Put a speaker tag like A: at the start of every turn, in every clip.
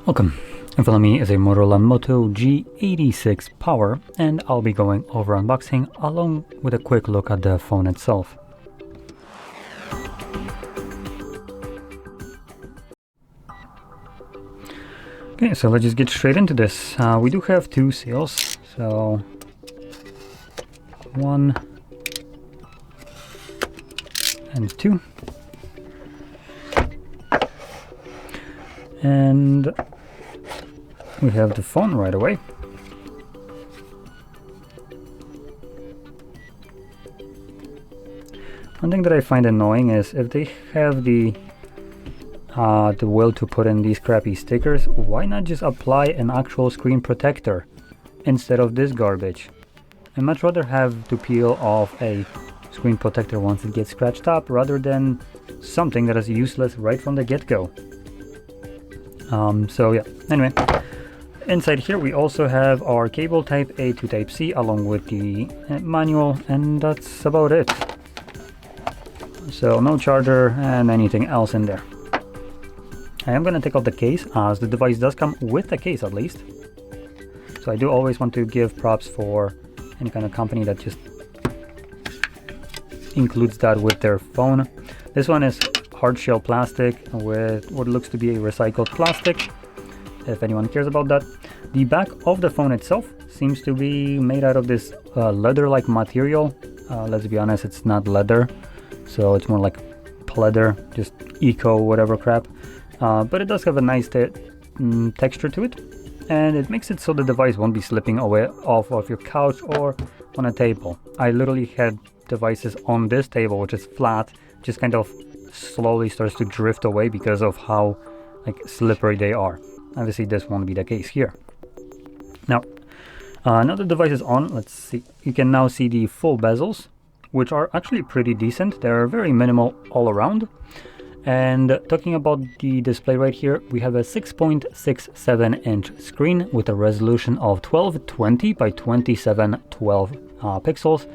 A: Welcome. In front of me is a Motorola Moto G86 Power, and I'll be going over unboxing along with a quick look at the phone itself. Okay, so let's just get straight into this. We do have two seals, so one and two. And we have the phone right away. One thing that I find annoying is if they have the will to put in these crappy stickers, why not just apply an actual screen protector instead of this garbage? I'd much rather have to peel off a screen protector once it gets scratched up rather than something that is useless right from the get-go. So yeah, anyway, inside here we also have our cable type A to type C along with the manual, and that's about it. So no charger and anything else in there. I am going to take off the case, as the device does come with a case at least. So I do always want to give props for any kind of company that just includes that with their phone. This one is hard shell plastic with what looks to be a recycled plastic, if anyone cares about that. The back of the phone itself seems to be made out of this leather-like material. Let's be honest, it's not leather, so it's more like pleather, just eco whatever crap. But it does have a nice texture to it, and it makes it so the device won't be slipping away off of your couch or on a table. I literally had devices on this table, which is flat, just kind of slowly starts to drift away because of how slippery they are. Obviously this won't be the case here. Now the device is on, let's see, you can now see the full bezels, which are actually pretty decent. They're very minimal all around. And talking about the display right here, we have a 6.67 inch screen with a resolution of 1220 by 2712 pixels.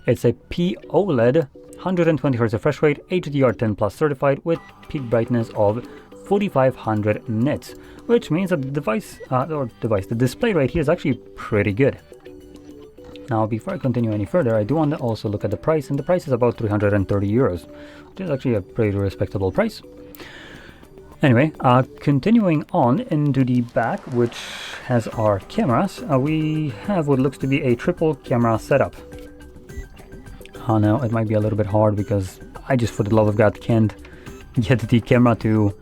A: It's a POLED 120 Hz refresh rate, HDR10 Plus certified with peak brightness of 4500 nits, which means that the display right here is actually pretty good. Now, before I continue any further, I do want to also look at the price, and the price is about 330 euros, which is actually a pretty respectable price. Anyway, continuing on into the back, which has our cameras, we have what looks to be a triple camera setup. Now, it might be a little bit hard because I just, for the love of God, can't get the camera to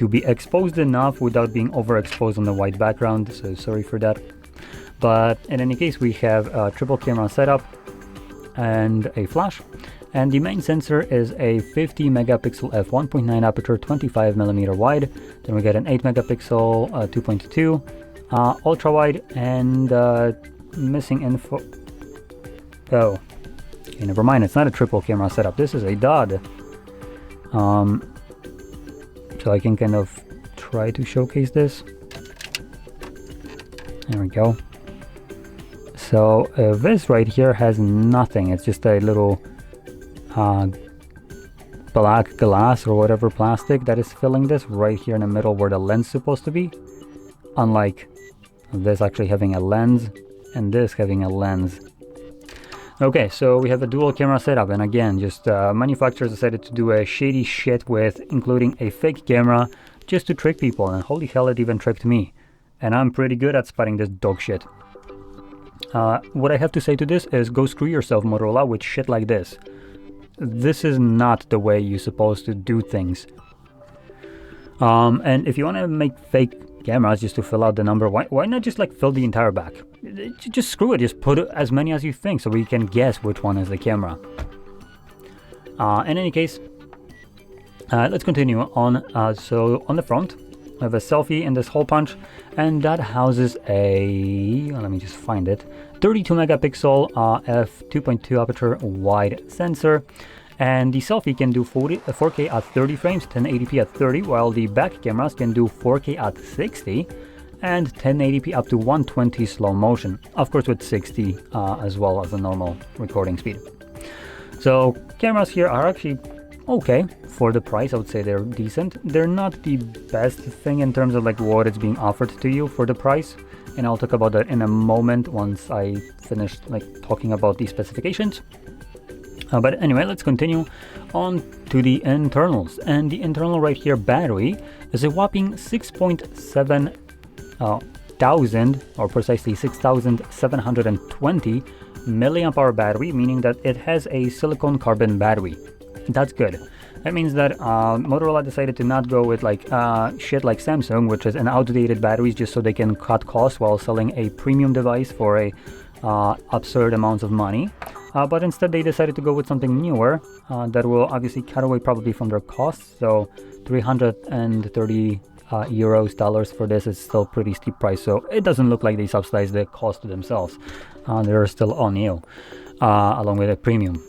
A: be exposed enough without being overexposed on the white background, so sorry for that. But in any case, we have a triple camera setup and a flash, and the main sensor is a 50 megapixel f1.9 aperture, 25mm wide. Then we get an 8 megapixel 2.2 ultra wide, and missing info. Oh, okay, never mind, it's not a triple camera setup, this is a DOD. So I can kind of try to showcase this. There we go. So this right here has nothing, it's just a little black glass or whatever plastic that is filling this right here in the middle where the lens is supposed to be, unlike this actually having a lens and this having a lens. Okay, so we have a dual camera setup, and again, just manufacturers decided to do a shady shit with including a fake camera just to trick people, and holy hell, it even tricked me. And I'm pretty good at spotting this dog shit. What I have to say to this is go screw yourself, Motorola, with shit like this. This is not the way you're supposed to do things. And if you want to make fake cameras just to fill out the number, why not just fill the entire back? Just screw it, just put as many as you think so we can guess which one is the camera. In any case, let's continue on. So on the front, we have a selfie in this hole punch, and that houses a, let me just find it, 32 megapixel f2.2 aperture wide sensor. And the selfie can do 4K at 30 frames, 1080p at 30, while the back cameras can do 4K at 60 and 1080p up to 120 slow motion, of course with 60 as well as the normal recording speed. So cameras here are actually okay for the price. I would say they're decent. They're not the best thing in terms of like what is being offered to you for the price, and I'll talk about that in a moment once I finish like talking about the specifications. But anyway, let's continue on to the internals. And the internal right here battery is a whopping 6.7 thousand, or precisely 6,720 milliamp hour battery, meaning that it has a silicon carbon battery. That's good. That means that Motorola decided to not go with like shit like Samsung, which is an outdated batteries just so they can cut costs while selling a premium device for a absurd amounts of money. But instead they decided to go with something newer that will obviously cut away probably from their costs. So 330 dollars for this is still pretty steep price. So it doesn't look like they subsidize the cost to themselves. They're still on you along with a premium.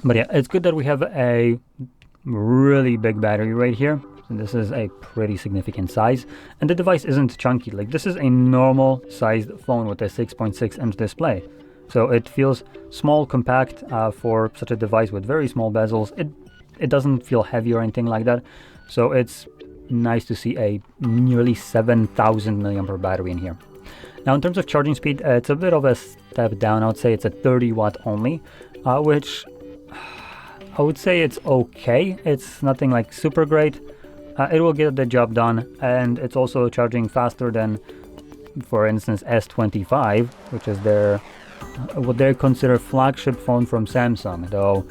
A: But yeah, it's good that we have a really big battery right here. So this is a pretty significant size, and the device isn't chunky. Like, this is a normal sized phone with a 6.6 inch display. So it feels small, compact for such a device with very small bezels. It doesn't feel heavy or anything like that. So it's nice to see a nearly 7,000 milliampere battery in here. Now, in terms of charging speed, it's a bit of a step down. I would say it's a 30 watt only, which I would say it's okay. It's nothing like super great. It will get the job done, and it's also charging faster than, for instance, S25, which is their what they consider flagship phone from Samsung. Though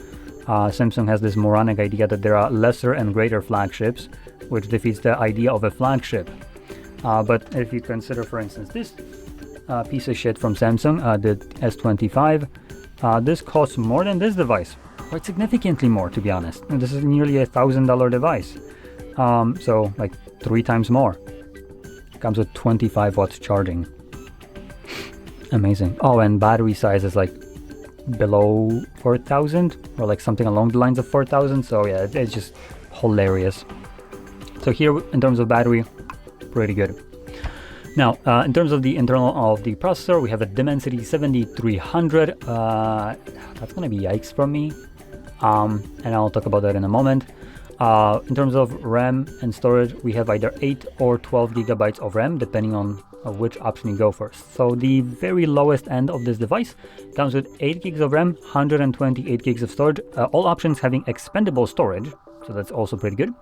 A: Samsung has this moronic idea that there are lesser and greater flagships, which defeats the idea of a flagship. But if you consider, for instance, this piece of shit from Samsung, the S25, this costs more than this device. Quite significantly more, to be honest. And this is nearly $1,000 device. So like 3 times more. Comes with 25 watts charging. Amazing. Oh, and battery size is like below 4,000, or like something along the lines of 4,000. So yeah, it's just hilarious. So here, in terms of battery, pretty good. Now, in terms of the internal of the processor, we have a Dimensity 7300. That's gonna be yikes from me. And I'll talk about that in a moment. In terms of RAM and storage, we have either 8 or 12 gigabytes of RAM, depending on which option you go first. So the very lowest end of this device comes with 8 gigs of RAM, 128 gigs of storage, all options having expandable storage, so that's also pretty good.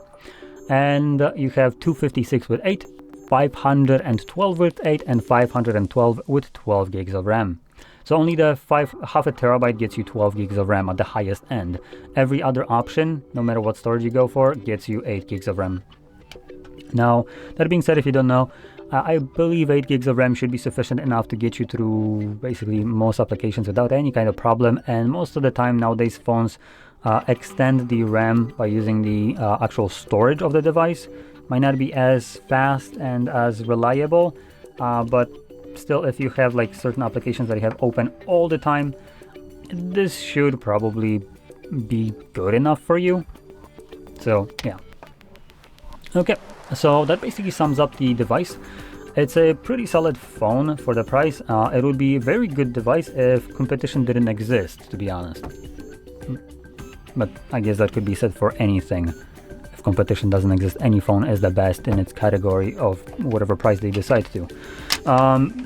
A: And you have 256 with 8, 512 with 8, and 512 with 12 gigs of RAM. So only the half a terabyte gets you 12 gigs of RAM at the highest end. Every other option, no matter what storage you go for, gets you 8 gigs of RAM. Now, that being said, if you don't know, I believe 8 gigs of RAM should be sufficient enough to get you through basically most applications without any kind of problem. And most of the time nowadays, phones extend the RAM by using the actual storage of the device. Might not be as fast and as reliable, but still, if you have like certain applications that you have open all the time, this should probably be good enough for you. So yeah. Okay, so that basically sums up the device. It's a pretty solid phone for the price. It would be a very good device if competition didn't exist, to be honest. But I guess that could be said for anything. If competition doesn't exist, any phone is the best in its category of whatever price they decide to.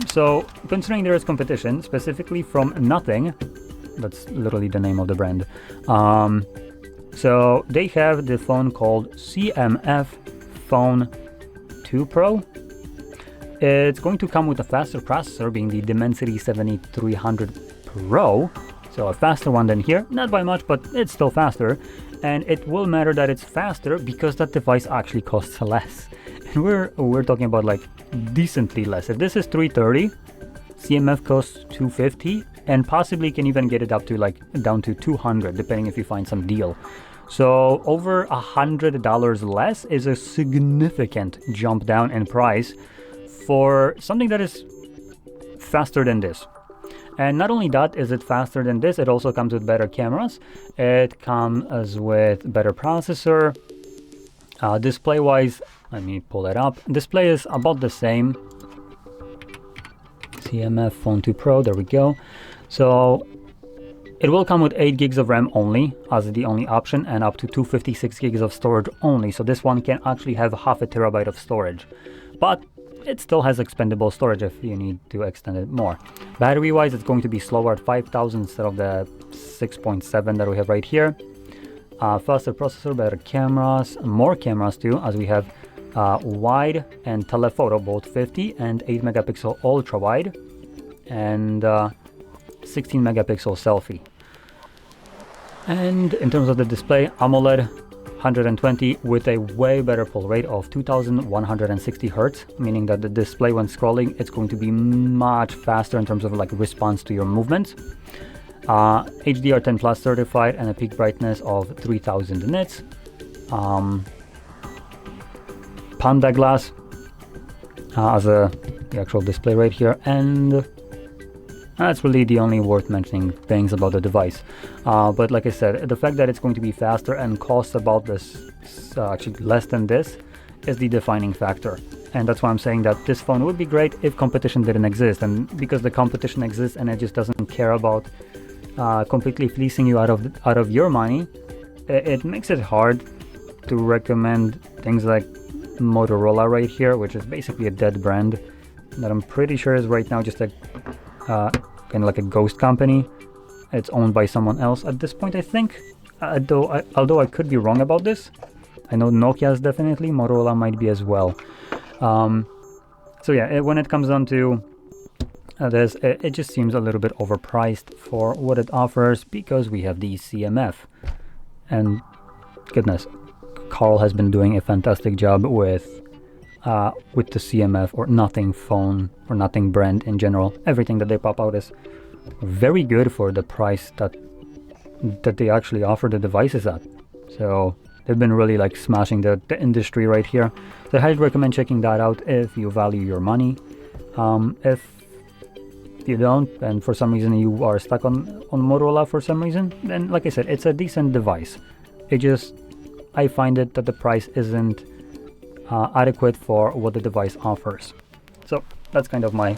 A: So considering there is competition, specifically from Nothing, that's literally the name of the brand. So they have the phone called CMF Phone 2 Pro. It's going to come with a faster processor, being the Dimensity 7300 Pro. So a faster one than here, not by much, but it's still faster. And it will matter that it's faster because that device actually costs less. And we're talking about like decently less. If this is 330, CMF costs 250, and possibly can even get it up to like down to 200, depending if you find some deal. So over $100 less is a significant jump down in price for something that is faster than this. And not only that is it faster than this, it also comes with better cameras. It comes with better processor. Display wise, let me pull that up. Display is about the same. CMF Phone 2 Pro, there we go. So It will come with 8 gigs of RAM only as the only option, and up to 256 gigs of storage only. So this one can actually have half a terabyte of storage, but it still has expandable storage if you need to extend it more. Battery wise, it's going to be slower at 5000 instead of the 6.7 that we have right here. Faster processor, better cameras, more cameras too, as we have wide and telephoto, both 50 and 8 megapixel ultra wide, and 16 megapixel selfie. And in terms of the display, AMOLED 120 with a way better pull rate of 2160 Hertz, meaning that the display when scrolling, it's going to be much faster in terms of like response to your movements. HDR10 Plus certified and a peak brightness of 3000 nits. Panda glass as the actual display right here, and that's really the only worth mentioning things about the device. But like I said, the fact that it's going to be faster and costs about this, actually less than this, is the defining factor. And that's why I'm saying that this phone would be great if competition didn't exist. And because the competition exists and it just doesn't care about completely fleecing you out of your money, it makes it hard to recommend things like Motorola right here, which is basically a dead brand that I'm pretty sure is right now just a kind of like a ghost company. It's owned by someone else at this point, I think. Although I could be wrong about this. I know Nokia is definitely, Motorola might be as well. So yeah, when it comes down to this, it just seems a little bit overpriced for what it offers, because we have the CMF. And goodness, Carl has been doing a fantastic job with the CMF or Nothing phone or Nothing brand in general. Everything that they pop out is very good for the price that they actually offer the devices at. So they've been really like smashing the industry right here. So I highly recommend checking that out if you value your money. If you don't, and for some reason you are stuck on Motorola for some reason, then like I said, it's a decent device. I find it that the price isn't adequate for what the device offers. So that's kind of my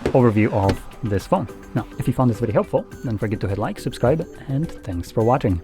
A: overview of this phone. Now, if you found this video helpful, don't forget to hit like, subscribe, and thanks for watching.